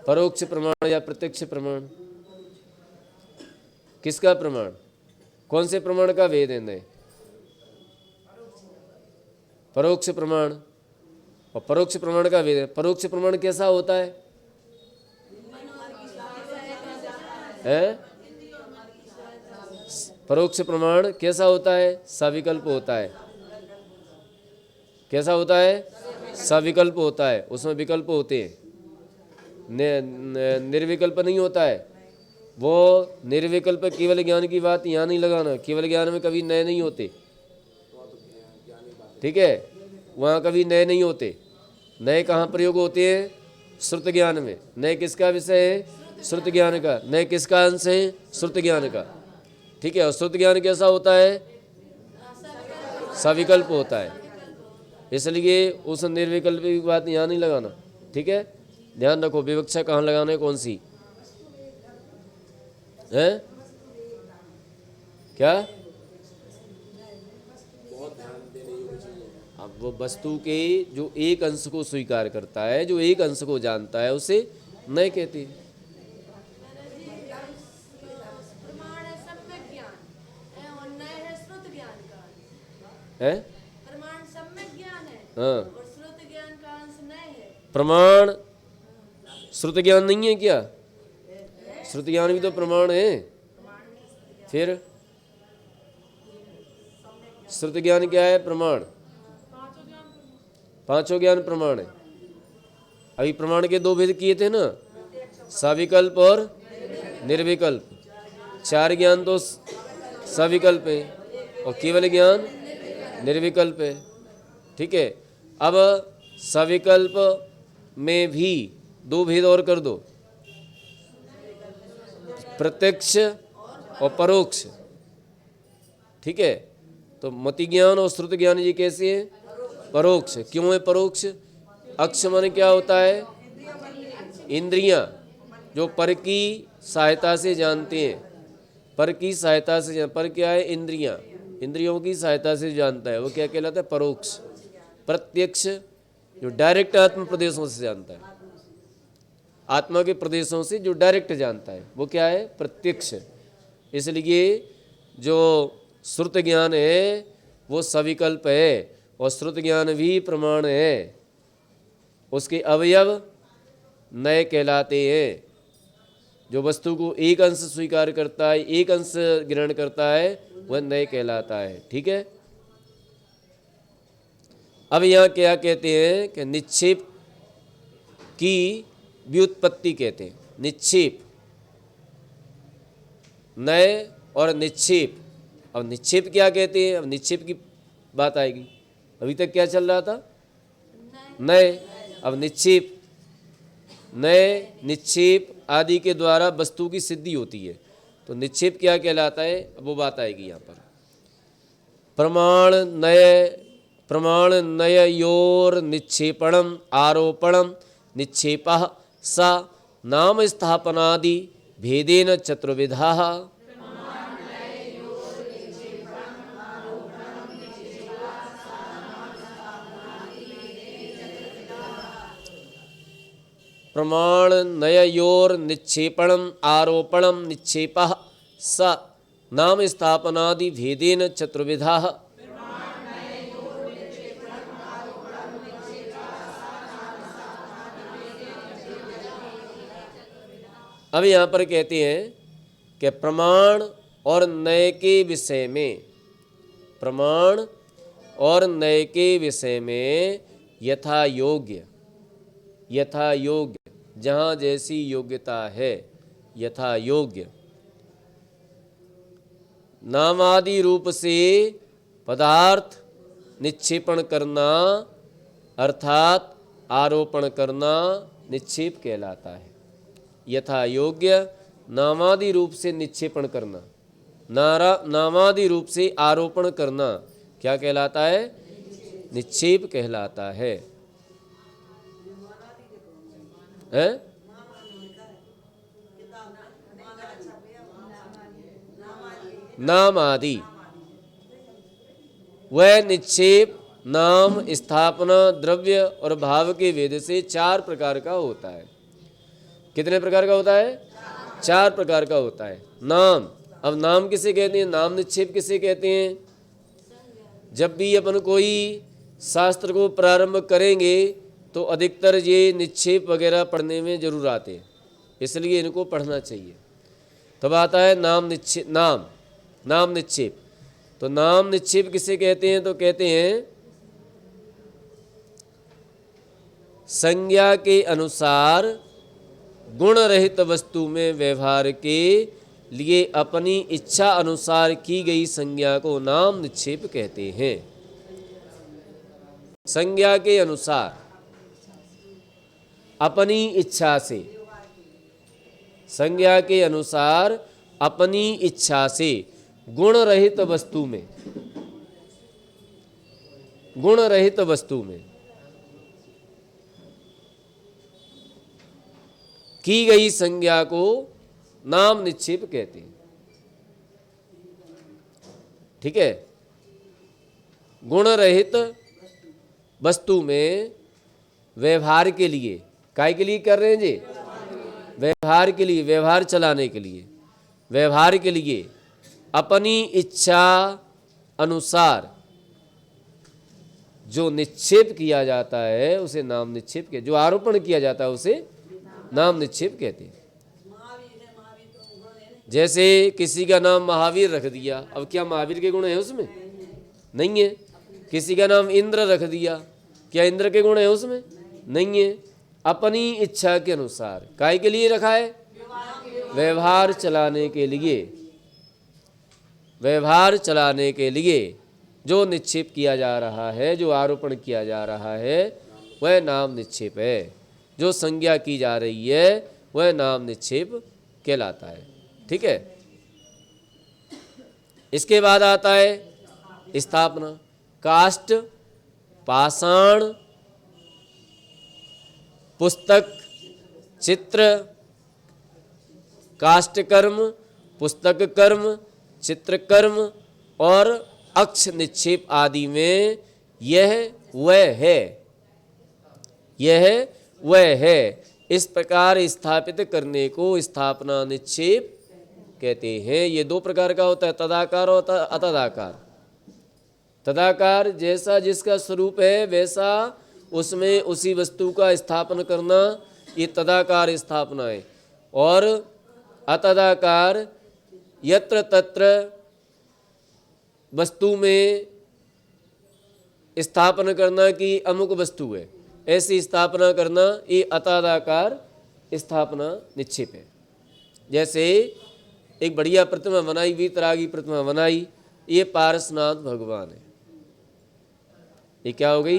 परोक्ष प्रमाण या प्रत्यक्ष प्रमाण? किसका प्रमाण? कौन से प्रमाण का भेद है? नए परोक्ष प्रमाण। और परोक्ष प्रमाण का भेद है। परोक्ष प्रमाण कैसा होता है? परोक्ष प्रमाण कैसा होता है? सविकल्प होता है। कैसा होता है? सविकल्प होता है। उसमें विकल्प होते हैं, निर्विकल्प नहीं होता है। वो निर्विकल्प केवल ज्ञान की बात यहाँ नहीं लगाना। केवल ज्ञान में कभी नए नहीं होते, ठीक है? वहाँ कभी नए नहीं होते। नए कहाँ प्रयोग होते हैं? श्रुत ज्ञान में। नए किसका विषय है? श्रुत ज्ञान का। नए किसका अंश है? श्रुत ज्ञान का, ठीक है? और श्रुत ज्ञान कैसा होता है? सविकल्प होता है। इसलिए उस निर्विकल्प की बात यहाँ नहीं लगाना, ठीक है? ध्यान रखो विवक्षा कहाँ लगाना है, कौन सी है? क्या? अब वो वस्तु के जो एक अंश को स्वीकार करता है, जो एक अंश को जानता है, उसे नए कहते हैं। प्रमाण है सम्यक ज्ञान और नए है श्रुत ज्ञान का। है? प्रमाण सम्यक ज्ञान है हाँ, और श्रुत ज्ञान का अंश नए है। प्रमाण श्रुत ज्ञान नहीं है क्या? श्रुत ज्ञान भी तो प्रमाण है। फिर श्रुत ज्ञान क्या है? प्रमाण। पांचों ज्ञान प्रमाण है। अभी प्रमाण के दो भेद किए थे ना, सविकल्प और निर्विकल्प। चार ज्ञान तो सविकल्प है और केवल ज्ञान निर्विकल्प है, ठीक है? अब सविकल्प में भी दो भेद और कर दो, प्रत्यक्ष और परोक्ष, ठीक है? तो मति ज्ञान और श्रुत ज्ञान ये कैसे है? परोक्ष। क्यों है परोक्ष? अक्ष माने क्या होता है? इंद्रियां, जो पर की सहायता से जानते हैं। पर की सहायता से पर क्या है? इंद्रियां। इंद्रियों की सहायता से जानता है, वो क्या कहलाता है? परोक्ष। प्रत्यक्ष जो डायरेक्ट आत्म प्रदेशों से जानता है, आत्मा के प्रदेशों से जो डायरेक्ट जानता है, वो क्या है? प्रत्यक्ष। इसलिए जो श्रुत ज्ञान है वो सविकल्प है और श्रुत ज्ञान भी प्रमाण है। उसके अवयव नए कहलाते हैं। जो वस्तु को एक अंश स्वीकार करता है, एक अंश ग्रहण करता है, वह नए कहलाता है, ठीक है? अब यहाँ क्या कहते हैं कि निक्षेप की व्युत्पत्ति कहते हैं। निक्षेप, नए और निक्षेप। अब निक्षेप क्या कहते हैं? अब निक्षेप की बात आएगी। अभी तक क्या चल रहा था? नए। अब निक्षेप, नए निक्षेप आदि के द्वारा वस्तु की सिद्धि होती है। तो निक्षेप क्या कहलाता है, अब वो बात आएगी यहाँ पर। प्रमाण नययोर निक्षेपणम आरोपणम निक्षेपः सा नाम स्थापनादि भेदेन चतुर्विधा। प्रमाण नययोर निक्षेपणम आरोपणम निक्षेपः स नाम स्थापनादि भेदेन चतुर्विधा। अब यहाँ पर कहते हैं कि प्रमाण और नय के विषय में, प्रमाण और नय के विषय में यथा योग्य, यथा योग्य जहाँ जैसी योग्यता है, यथा योग्य नामादि रूप से पदार्थ निक्षेपण करना अर्थात आरोपण करना निक्षेप कहलाता है। यथा योग्य नामादि रूप से निक्षेपण करना, नामादि रूप से आरोपण करना क्या कहलाता है? निक्षेप कहलाता है। हैं? नाम आदि, वह निक्षेप नाम, स्थापना, द्रव्य और भाव के भेद से 4 प्रकार का होता है। कितने प्रकार का होता है? 4 प्रकार का होता है। नाम, अब नाम किसे कहते हैं? नाम निक्षेप किसे कहते हैं? जब भी अपन कोई शास्त्र को प्रारंभ करेंगे तो अधिकतर ये निक्षेप वगैरह पढ़ने में जरूर आते हैं, इसलिए इनको पढ़ना चाहिए। तब आता है नाम निक्षेप, नाम निक्षेप। तो नाम निक्षेप किसे कहते हैं? तो कहते हैं संज्ञा के अनुसार गुण रहित वस्तु में व्यवहार के लिए अपनी इच्छा अनुसार की गई संज्ञा को नाम निक्षेप कहते हैं। संज्ञा के अनुसार, अपनी इच्छा से, संज्ञा के अनुसार अपनी इच्छा से गुण रहित वस्तु में, गुण रहित वस्तु में की गई संज्ञा को नाम निक्षेप कहते हैं। ठीक है? गुण रहित वस्तु में व्यवहार के लिए, काय के लिए कर रहे हैं जी? व्यवहार के लिए, व्यवहार चलाने के लिए, व्यवहार के लिए अपनी इच्छा अनुसार जो निक्षेप किया जाता है उसे नाम निक्षेप कहते, जो आरोपण किया जाता है उसे नाम निक्षेप कहते हैं। जैसे किसी का नाम महावीर रख दिया, अब क्या महावीर के गुण है उसमें? नहीं है। किसी का नाम इंद्र रख दिया, क्या इंद्र के गुण है उसमें? नहीं है। अपनी इच्छा के अनुसार, काय के लिए रखा है? व्यवहार चलाने के लिए, व्यवहार चलाने के लिए जो निक्षेप किया जा रहा है, जो आरोपण किया जा रहा है वह नाम निक्षेप है। जो संज्ञा की जा रही है वह नाम निक्षेप कहलाता है। ठीक है? इसके बाद आता है स्थापना। काष्ठ, पाषाण, पुस्तक, चित्र, काष्ठ कर्म, पुस्तक कर्म, चित्र कर्म और अक्ष निक्षेप आदि में यह वह है, यह वह है। इस प्रकार स्थापित करने को स्थापना निक्षेप कहते हैं। ये 2 प्रकार का होता है, तदाकार और अतदाकार। तदाकार जैसा जिसका स्वरूप है वैसा उसमें उसी वस्तु का स्थापन करना, ये तदाकार स्थापना है। और अतदाकार यत्र तत्र वस्तु में स्थापना करना कि अमुक वस्तु है, ऐसी स्थापना करना, ये अतदाकार स्थापना निक्षेप है। जैसे एक बढ़िया प्रतिमा बनाई, वीतरागी प्रतिमा बनाई, ये पारसनाथ भगवान है, ये क्या हो गई?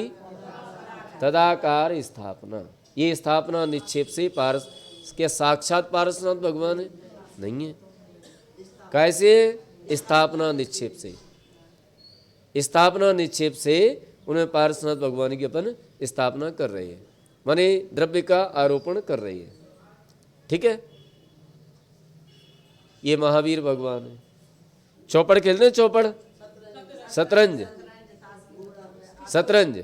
तदाकार स्थापना। ये स्थापना निक्षेप से पारस, क्या साक्षात पारसनाथ भगवान है? नहीं है। कैसे? स्थापना निक्षेप से, स्थापना निक्षेप से उन्हें पारसनाथ भगवान की अपन स्थापना कर रहे हैं, माने द्रव्य का आरोपण कर रही है। ठीक है? ये महावीर भगवान है। चौपड़ खेलते हैं, चौपड़, शतरंज, शतरंज,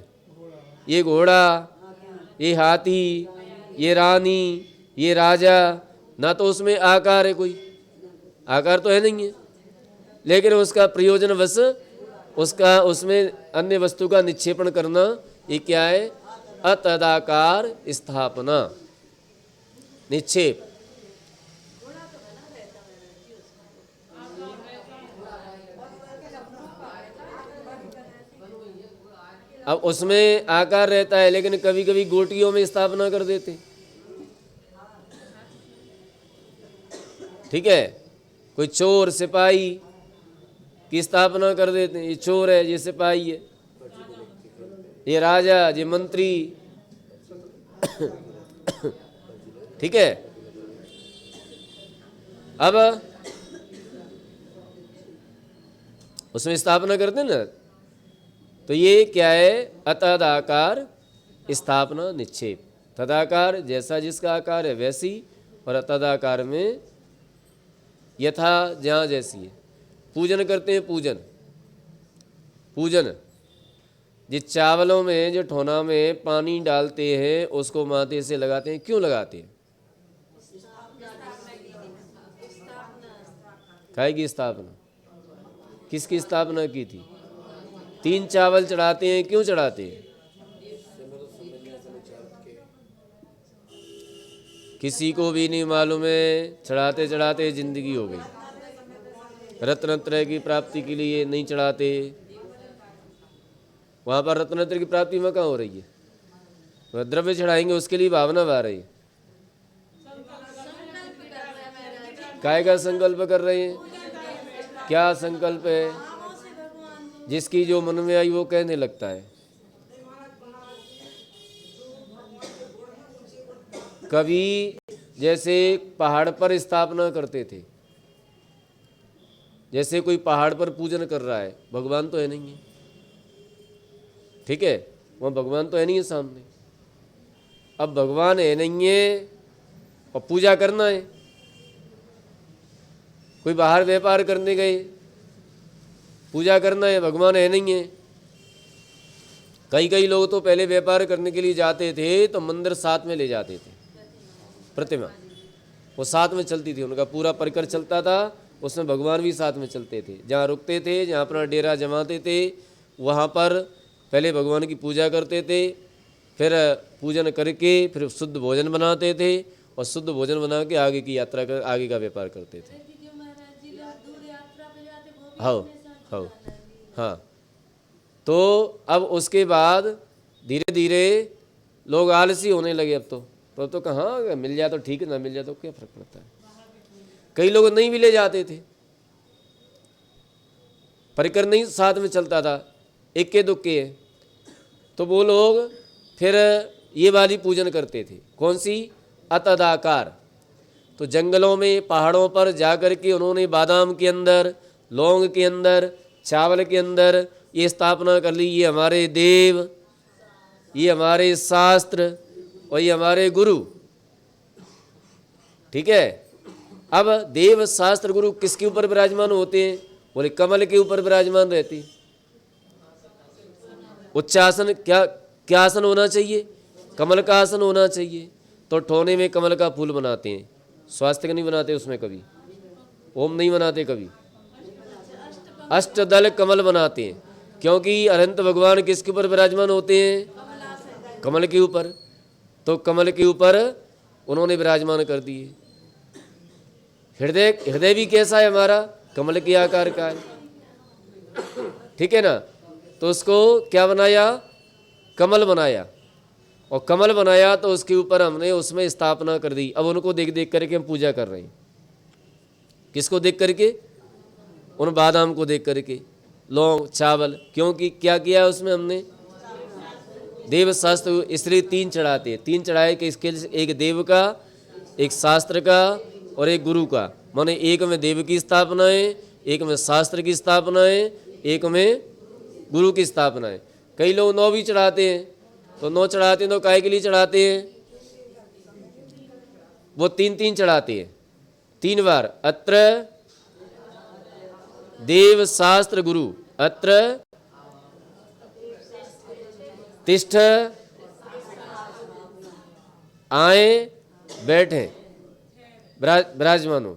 ये घोड़ा, ये हाथी, ये रानी, ये राजा, ना तो उसमें आकार है, कोई आकार तो है नहीं है, लेकिन उसका प्रयोजन वश उसका उसमें अन्य वस्तु का निक्षेपण करना, ये क्या है? अतदाकार स्थापना निक्षेप। अब उसमें आकार रहता है, लेकिन कभी कभी गोटियों में स्थापना कर देते। ठीक है, कोई चोर सिपाही की स्थापना कर देते हैं, ये चोर है, ये सिपाही है, ये राजा, ये मंत्री। ठीक है, अब उसमें स्थापना करते हैं ना, तो ये क्या है? अतदाकार स्थापना निक्षेप। तदाकार जैसा जिसका आकार है वैसी, और अतदाकार में यथा जहाँ जैसी है। पूजन करते हैं, पूजन पूजन जिस चावलों में, जो ठोना में पानी डालते हैं उसको माथे से लगाते हैं। क्यों लगाते हैं? काय की स्थापना? किसकी स्थापना की थी? 3 चावल चढ़ाते हैं, क्यों चढ़ाते हैं? किसी को भी नहीं मालूम है, चढ़ाते चढ़ाते जिंदगी हो गई। रत्नत्रय की प्राप्ति के लिए नहीं चढ़ाते, वहाँ पर रत्नत्रय की प्राप्ति में कहाँ हो रही है? वह द्रव्य चढ़ाएंगे उसके लिए भावना बा रही है। काय का संकल्प कर रहे हैं? क्या संकल्प है? जिसकी जो मन में आई वो कहने लगता है। कभी जैसे पहाड़ पर स्थापना करते थे, जैसे कोई पहाड़ पर पूजन कर रहा है, भगवान तो है नहीं है, ठीक है, वहाँ भगवान तो है नहीं है सामने। अब भगवान है नहीं है और पूजा करना है। कोई बाहर व्यापार करने गए, पूजा करना है, भगवान है नहीं है। कई लोग तो पहले व्यापार करने के लिए जाते थे तो मंदिर साथ में ले जाते थे, प्रतिमा वो साथ में चलती थी, उनका पूरा परिकर चलता था, उसमें भगवान भी साथ में चलते थे। जहाँ रुकते थे, जहाँ अपना डेरा जमाते थे, वहाँ पर पहले भगवान की पूजा करते थे, फिर पूजन करके फिर शुद्ध भोजन बनाते थे, और शुद्ध भोजन बना के आगे की यात्रा कर, आगे का व्यापार करते थे। हाँ, तो अब उसके बाद धीरे धीरे लोग आलसी होने लगे। अब तो कहाँ, मिल जाए तो ठीक है, ना मिल जाए तो क्या फर्क पड़ता है। कई लोग नहीं भी ले जाते थे, परिकर नहीं साथ में चलता था, इक्के दुक्के है, तो वो लोग फिर ये वाली पूजन करते थे। कौन सी? अतदाकार। तो जंगलों में, पहाड़ों पर जाकर के उन्होंने बादाम के अंदर, लौंग के अंदर, चावल के अंदर ये स्थापना कर ली, ये हमारे देव, ये हमारे शास्त्र और ये हमारे गुरु। ठीक है, अब देव, शास्त्र, गुरु किसके ऊपर विराजमान होते हैं? बोले कमल के ऊपर विराजमान रहती। उच्चासन, क्या आसन होना चाहिए? कमल का आसन होना चाहिए। तो ठोने में कमल का फूल बनाते हैं, स्वास्थ्य का नहीं बनाते, उसमें कभी ओम नहीं बनाते, कभी अष्टदल कमल बनाते हैं, क्योंकि अनंत भगवान किसके ऊपर विराजमान होते हैं? कमल के ऊपर। तो कमल के ऊपर उन्होंने विराजमान कर दिए। हृदय भी कैसा है हमारा? कमल के आकार का है, ठीक है ना। तो उसको क्या बनाया? कमल बनाया, और कमल बनाया तो उसके ऊपर हमने उसमें स्थापना कर दी। अब उनको देख देख करके हम पूजा कर रहे हैं। किसको देख करके? उन बादाम को देख करके, लौंग, चावल, क्योंकि क्या किया है उसमें हमने? देव, शास्त्र, इसलिए 3 चढ़ाते हैं। 3 चढ़ाए कि इसके एक देव का, एक शास्त्र का और एक गुरु का। माने एक में देव की स्थापना है, एक में शास्त्र की स्थापना है, एक में गुरु की स्थापना है। कई लोग 9 भी चढ़ाते हैं, तो 9 चढ़ाते हैं तो काय के लिए चढ़ाते हैं? वो 3 चढ़ाते हैं, 3 बार। अत्र देव, शास्त्र, गुरु, अत्र तिष्ठ, आए, बैठे, विराजमान हो।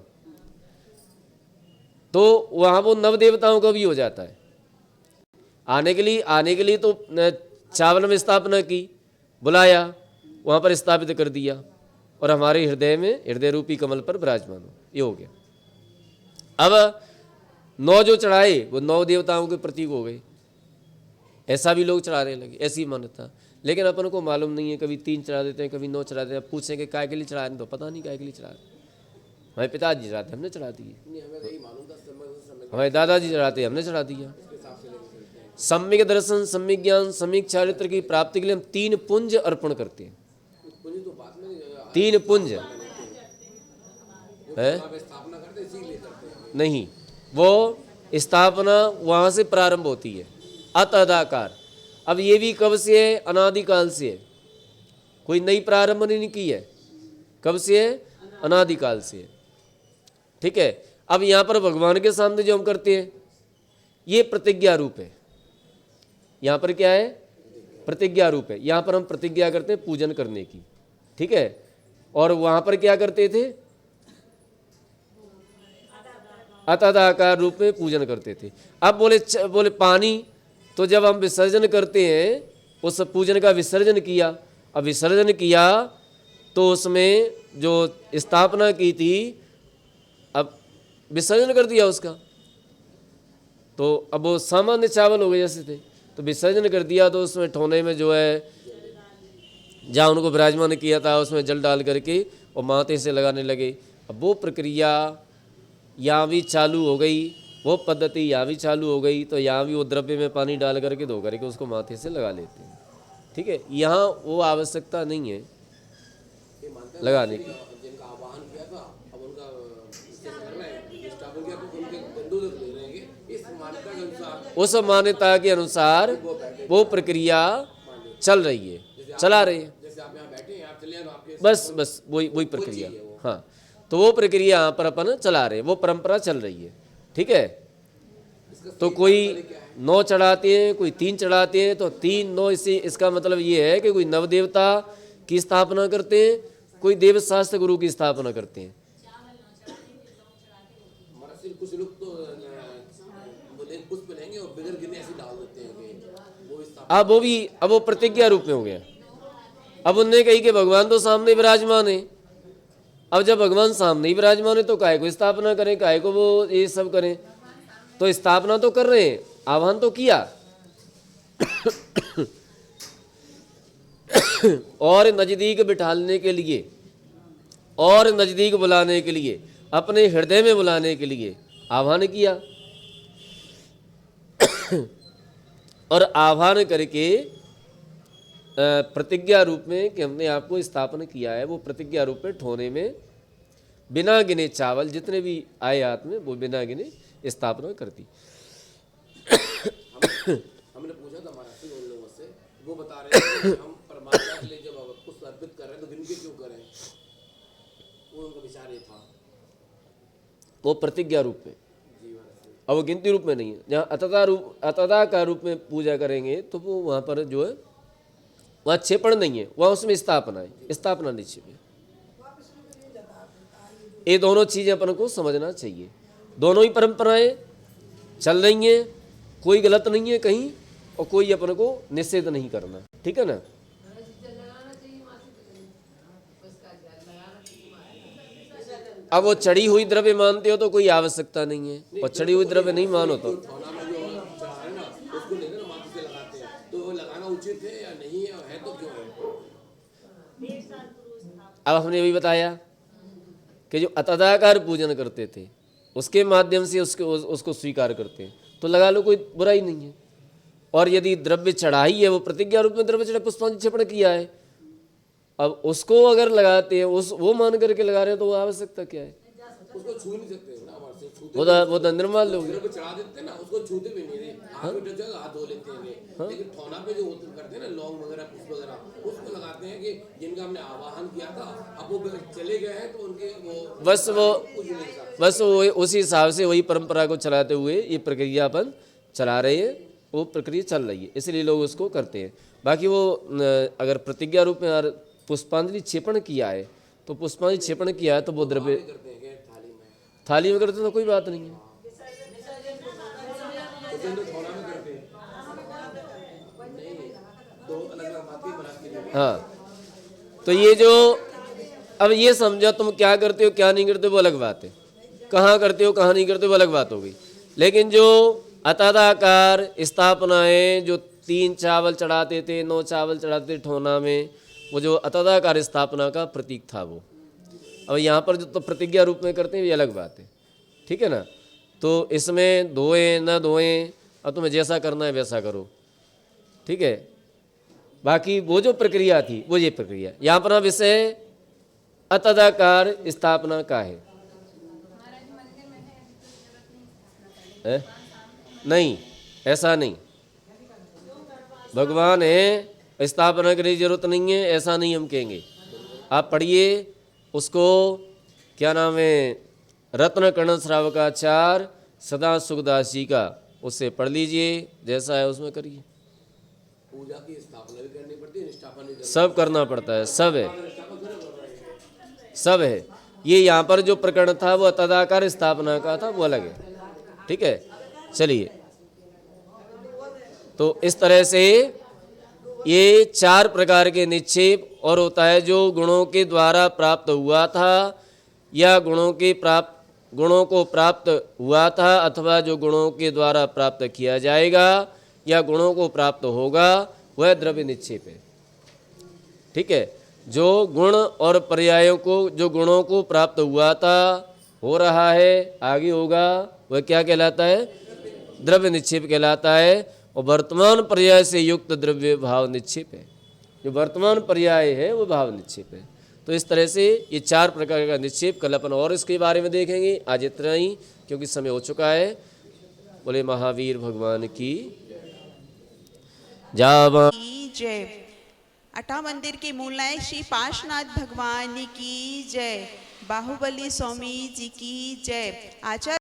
तो वहां वो नव देवताओं का भी हो जाता है। आने के लिए तो चावल में स्थापना की, बुलाया, वहां पर स्थापित कर दिया, और हमारे हृदय में, हृदय रूपी कमल पर विराजमान हो, ये हो गया। अब 9 जो चढ़ाए वो 9 देवताओं के प्रतीक हो गए। ऐसा भी लोग चढ़ाने लगे, ऐसी मान्यता। लेकिन अपन को मालूम नहीं है, कभी 3 चढ़ा देते हैं, कभी 9 चढ़ा देते हैं। पूछें कि काय के लिए चढ़ा रहे हैं, तो पता नहीं काय के लिए चढ़ा रहे। हमारे पिताजी चढ़ाते, हमने चढ़ा दिए। नहीं हमें कहीं मालूम था समय हमारे दादाजी चढ़ाते, हमने चढ़ा दिया। सम्यक दर्शन, सम्यक ज्ञान, सम्यक चारित्र की प्राप्ति के लिए हम 3 पुंज अर्पण करते हैं। पुंज तो बाद में 3 पुंज है स्थापना करते इसीलिए करते हैं। नहीं, वो स्थापना वहाँ से प्रारंभ होती है, अतदाकार। अब ये भी कब से है? अनादिकाल से है, कोई नई प्रारंभ नहीं की है। कब से है? अनादिकाल से है। ठीक है। अब यहाँ पर भगवान के सामने जो हम करते हैं ये प्रतिज्ञा रूप है। यहाँ पर क्या है? प्रतिज्ञा रूप है। यहाँ पर हम प्रतिज्ञा करते हैं पूजन करने की। ठीक है। और वहाँ पर क्या करते थे? अतदाकार रूप में पूजन करते थे। अब बोले पानी, तो जब हम विसर्जन करते हैं, उस पूजन का विसर्जन किया। अब विसर्जन किया तो उसमें जो स्थापना की थी, अब विसर्जन कर दिया उसका, तो अब वो सामान्य चावल हो गए जैसे थे, तो विसर्जन कर दिया। तो उसमें ठोने में जो है, जहाँ उनको विराजमान किया था, उसमें जल डाल करके और माथे से लगाने लगे। अब वो प्रक्रिया यहाँ भी चालू हो गई, वो पद्धति यहाँ भी चालू हो गई। तो यहाँ भी वो द्रव्य में पानी डाल करके धो करके उसको माथे से लगा लेते हैं। ठीक है। यहाँ वो आवश्यकता नहीं है लगाने की। जिनका आवाहन किया था, अब उनका कर रहे हैं, स्थापन किया तो उनके दंडों तक ले रहेंगे इस मान्यता के अनुसार। उस मान्यता के अनुसार वो प्रक्रिया चल रही है, चला रही है। जैसे आप यहाँ बैठे हैं, आप चले तो आपके बस वही प्रक्रिया। हाँ, तो वो प्रक्रिया यहाँ पर अपन चला रहे, वो परंपरा चल रही है। ठीक है। तो कोई 9 चढ़ाते हैं, कोई 3 चढ़ाते हैं, तो 3 9 इससे इसका मतलब ये है कि कोई नवदेवता की स्थापना करते हैं, कोई देवशास्त्र गुरु की स्थापना करते हैं। हमारा सिर्फ कुछ लोग तो बोले पुष्प लेंगे और बिगड़ गिने ऐसे डाल देते हैं कि वो स्थापना। अब वो प्रतिज्ञा रूप में हो गया। अब उनने कही कि भगवान तो सामने विराजमान है। अब जब भगवान सामने ही विराजमान है तो काहे को स्थापना करें, काहे को वो ये सब करें। तो स्थापना तो कर रहे हैं, आह्वान तो किया और नजदीक बिठाने के लिए, और नजदीक बुलाने के लिए, अपने हृदय में बुलाने के लिए आह्वान किया। और आह्वान करके प्रतिज्ञा रूप में कि हमने आपको स्थापना किया है, वो प्रतिज्ञा रूप में ठोने में बिना गिने चावल जितने भी आए हाथ में, वो बिना गिने स्थापना करती। हमने पूछा था महाराज उन लोगों से, वो बता रहे थे कि हम परमात्मा के लिए जब पुष्प अर्पित कर रहे हैं तो गिन के क्यों करें, वो उनका विचार ये था। वो प्रतिज्ञा रूप में, जी महाराज। अब वो गिनती रूप में नहीं है। जहाँ अतदा का रूप में पूजा करेंगे तो वो वहाँ पर जो है, वहाँ क्षेपण नहीं है, वहाँ उसमें स्थापना है, स्थापना नहीं छिपे। ये दोनों चीज़ें अपन को समझना चाहिए। दोनों ही परंपराएं चल रही हैं, कोई गलत नहीं है कहीं, और कोई अपन को निषेध नहीं करना। ठीक है ना। अब वो चढ़ी हुई द्रव्य मानते हो तो कोई आवश्यकता नहीं है, और चढ़ी हुई द्रव्य नहीं मानो तो ठोना में जो चढ़ा है ना, उसको लेकर ना माथे से लगाते हैं, तो वो लगाना उचित है या नहीं है तो क्यों है? अब हमने अभी बताया कि जो अतदाकार पूजन करते थे उसके माध्यम से उसको स्वीकार करते हैं, तो लगा लो, कोई बुराई नहीं है। और यदि द्रव्य चढ़ाई है, वो प्रतिज्ञा रूप में द्रव्य चढ़ा, पुष्पांजलि किया है, अब उसको अगर लगाते हैं, वो मान करके लगा रहे हैं, तो वो आवश्यकता क्या है? उसको छू नहीं सकते ना, हमारे से छूते वो तो निर्मल लोग हैं। पे चढ़ा देते हैं ना, उसको छूते भी नहीं थे, हाथ में टच हाथ धो लेते हैं। लेकिन ठोना पे जो करते हैं ना, लौंग वगैरह पुष्प वगैरह, उसको लगाते हैं कि जिनका हमने आवाहन किया था, अब वो चले गए हैं, तो उनके वो बस वो उसी हिसाब से वही परंपरा को चलाते हुए ये प्रक्रिया अपन चला रहे हैं, वो प्रक्रिया चल रही है, इसलिए लोग उसको करते हैं। बाकी वो अगर प्रतिज्ञा रूप में पुष्पांजलि क्षेपण किया है, तो पुष्पांजलि क्षेपण किया है तो वो द्रव्य थाली में करते तो कोई बात नहीं है। हाँ, तो ये जो अब ये समझा, तुम क्या करते हो क्या नहीं करते वो अलग बात है, कहाँ करते हो कहाँ नहीं करते वो अलग बात हो गई। लेकिन जो अतदाकार स्थापनाएं जो 3 चावल चढ़ाते थे, 9 चावल चढ़ाते थे ठोना में, वो जो अतदाकार स्थापना का प्रतीक था वो। अब यहाँ पर जो तो प्रतिज्ञा रूप में करते हैं ये अलग बात है, ठीक है ना। तो इसमें धोएं न धोएं, अब तुम्हें जैसा करना है वैसा करो, ठीक है। बाकी वो जो प्रक्रिया थी वो ये प्रक्रिया, यहाँ पर विषय अतदाकार स्थापना का है। नहीं, ऐसा नहीं, भगवान है, स्थापना करने की जरूरत नहीं है, ऐसा नहीं हम कहेंगे। आप पढ़िए उसको, क्या नाम है, रत्न कर्ण श्रावकाचार सदा सुखदास जी का, उससे पढ़ लीजिए, जैसा है उसमें करिए। पूजा की स्थापना भी करनी पड़ती है, निष्ठापन भी सब करना पड़ता है, सब है, सब है। ये यहाँ पर जो प्रकरण था वो तदाकार स्थापना का था, वो अलग है, ठीक है। चलिए, तो इस तरह से ये 4 प्रकार के निक्षेप और होता है जो गुणों के द्वारा प्राप्त हुआ था या गुणों को प्राप्त हुआ था, अथवा जो गुणों के द्वारा प्राप्त किया जाएगा या गुणों को प्राप्त होगा, वह द्रव्य निक्षेप है, ठीक है। जो गुण और पर्यायों को, जो गुणों को प्राप्त हुआ था, हो रहा है, आगे होगा, वह क्या कहलाता है, द्रव्य निक्षेप कहलाता है। और वर्तमान पर्याय से युक्त द्रव्य भाव निक्षेप है, जो वर्तमान पर्याय है वो भाव निक्षेप है। तो इस तरह से ये 4 प्रकार का निक्षेप, कल अपन और इसके बारे में देखेंगे। आज इतना ही, क्योंकि समय हो चुका है। बोले महावीर भगवान की जय। अठा मंदिर के मूल नायक श्री पार्श्वनाथ भगवान की जय। बाहुबली स्वामी जी की जय। आचार्य